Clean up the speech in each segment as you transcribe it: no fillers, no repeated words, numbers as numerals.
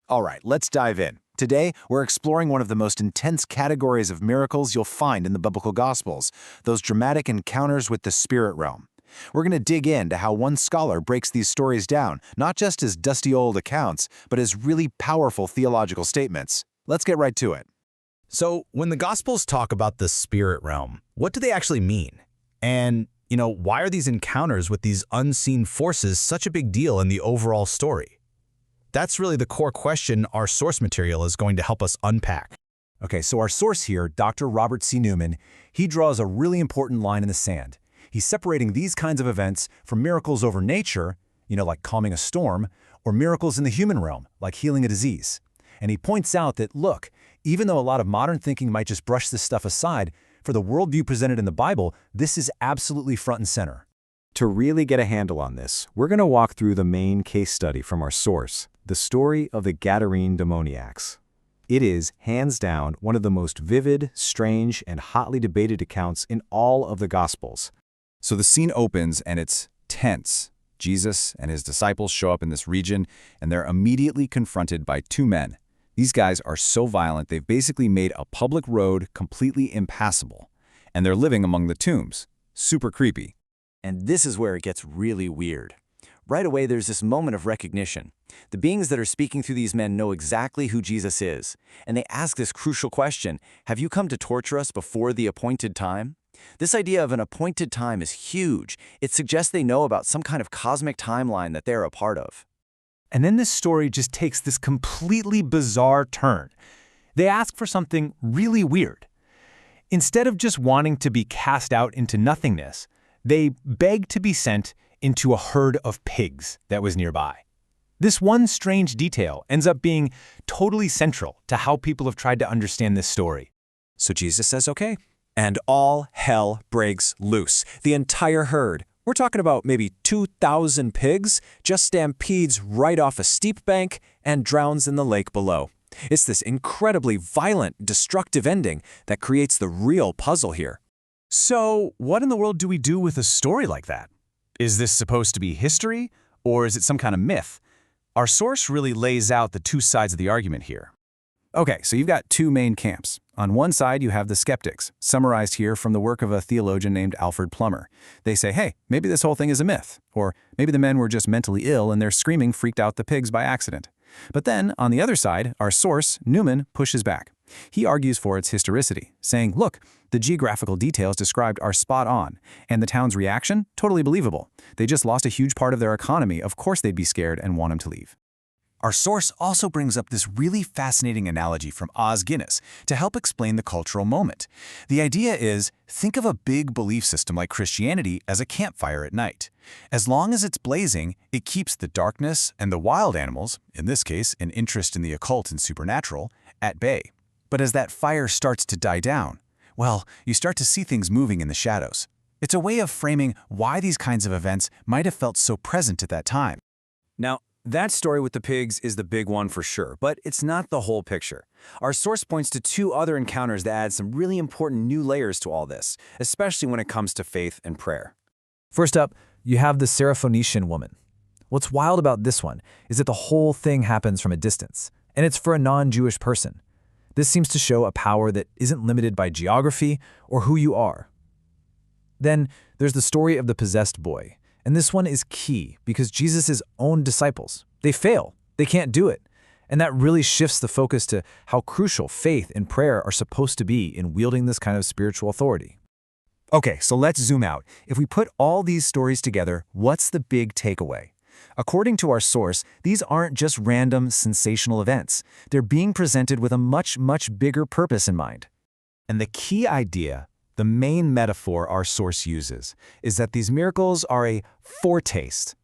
All right, let's dive in. Today, we're exploring one of the most intense categories of miracles you'll find in the biblical Gospels, those dramatic encounters with the spirit realm. We're going to dig into how one scholar breaks these stories down, not just as dusty old accounts, but as really powerful theological statements. Let's get right to it. So, when the Gospels talk about the spirit realm, what do they actually mean? And, why are these encounters with these unseen forces such a big deal in the overall story? That's really the core question our source material is going to help us unpack. Okay, so our source here, Dr. Robert C. Newman, he draws a really important line in the sand. He's separating these kinds of events from miracles over nature, like calming a storm, or miracles in the human realm, like healing a disease. And he points out that, look, even though a lot of modern thinking might just brush this stuff aside, for the worldview presented in the Bible, this is absolutely front and center. To really get a handle on this, we're going to walk through the main case study from our source, the story of the Gadarene demoniacs. It is, hands down, one of the most vivid, strange, and hotly debated accounts in all of the Gospels. So the scene opens and it's tense. Jesus and his disciples show up in this region and they're immediately confronted by two men. These guys are so violent they've basically made a public road completely impassable. And they're living among the tombs. Super creepy. And this is where it gets really weird. Right away, there's this moment of recognition. The beings that are speaking through these men know exactly who Jesus is, and they ask this crucial question, have you come to torture us before the appointed time? This idea of an appointed time is huge. It suggests they know about some kind of cosmic timeline that they're a part of. And then this story just takes this completely bizarre turn. They ask for something really weird. Instead of just wanting to be cast out into nothingness, they beg to be sent into a herd of pigs that was nearby. This one strange detail ends up being totally central to how people have tried to understand this story. So Jesus says, okay, and all hell breaks loose. The entire herd, we're talking about maybe 2,000 pigs, just stampedes right off a steep bank and drowns in the lake below. It's this incredibly violent, destructive ending that creates the real puzzle here. So, what in the world do we do with a story like that? Is this supposed to be history, or is it some kind of myth? Our source really lays out the two sides of the argument here. Okay, so you've got two main camps. On one side, you have the skeptics, summarized here from the work of a theologian named Alfred Plummer. They say, hey, maybe this whole thing is a myth, or maybe the men were just mentally ill and their screaming freaked out the pigs by accident. But then, on the other side, our source, Newman, pushes back. He argues for its historicity, saying, look, the geographical details described are spot on, and the town's reaction, totally believable. They just lost a huge part of their economy. Of course they'd be scared and want him to leave. Our source also brings up this really fascinating analogy from Os Guinness to help explain the cultural moment. The idea is, think of a big belief system like Christianity as a campfire at night. As long as it's blazing, it keeps the darkness and the wild animals, in this case an interest in the occult and supernatural, at bay. But as that fire starts to die down, well, you start to see things moving in the shadows. It's a way of framing why these kinds of events might have felt so present at that time. Now, that story with the pigs is the big one for sure, but it's not the whole picture. Our source points to two other encounters that add some really important new layers to all this, especially when it comes to faith and prayer. First up, you have the Syrophoenician woman. What's wild about this one is that the whole thing happens from a distance, and it's for a non-Jewish person. This seems to show a power that isn't limited by geography or who you are. Then there's the story of the possessed boy. And this one is key because Jesus' own disciples, they fail. They can't do it. And that really shifts the focus to how crucial faith and prayer are supposed to be in wielding this kind of spiritual authority. Okay, so let's zoom out. If we put all these stories together, what's the big takeaway? According to our source, these aren't just random, sensational events. They're being presented with a much, much bigger purpose in mind. And the key idea, the main metaphor our source uses, is that these miracles are a foretaste,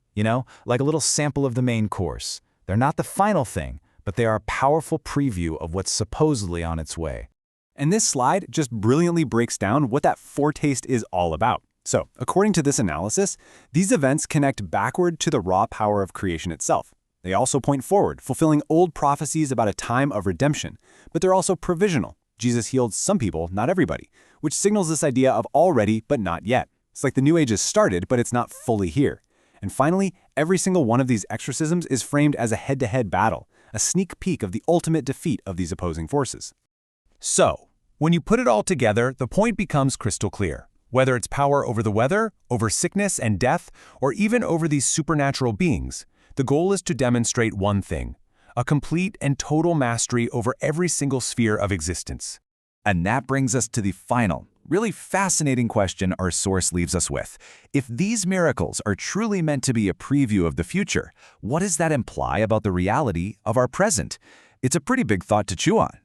like a little sample of the main course. They're not the final thing, but they are a powerful preview of what's supposedly on its way. And this slide just brilliantly breaks down what that foretaste is all about. So, according to this analysis, these events connect backward to the raw power of creation itself. They also point forward, fulfilling old prophecies about a time of redemption, but they're also provisional. Jesus healed some people, not everybody, which signals this idea of already but not yet. It's like the New Age has started, but it's not fully here. And finally, every single one of these exorcisms is framed as a head-to-head battle, a sneak peek of the ultimate defeat of these opposing forces. So, when you put it all together, the point becomes crystal clear. Whether it's power over the weather, over sickness and death, or even over these supernatural beings, the goal is to demonstrate one thing: a complete and total mastery over every single sphere of existence. And that brings us to the final, really fascinating question our source leaves us with. If these miracles are truly meant to be a preview of the future, what does that imply about the reality of our present? It's a pretty big thought to chew on.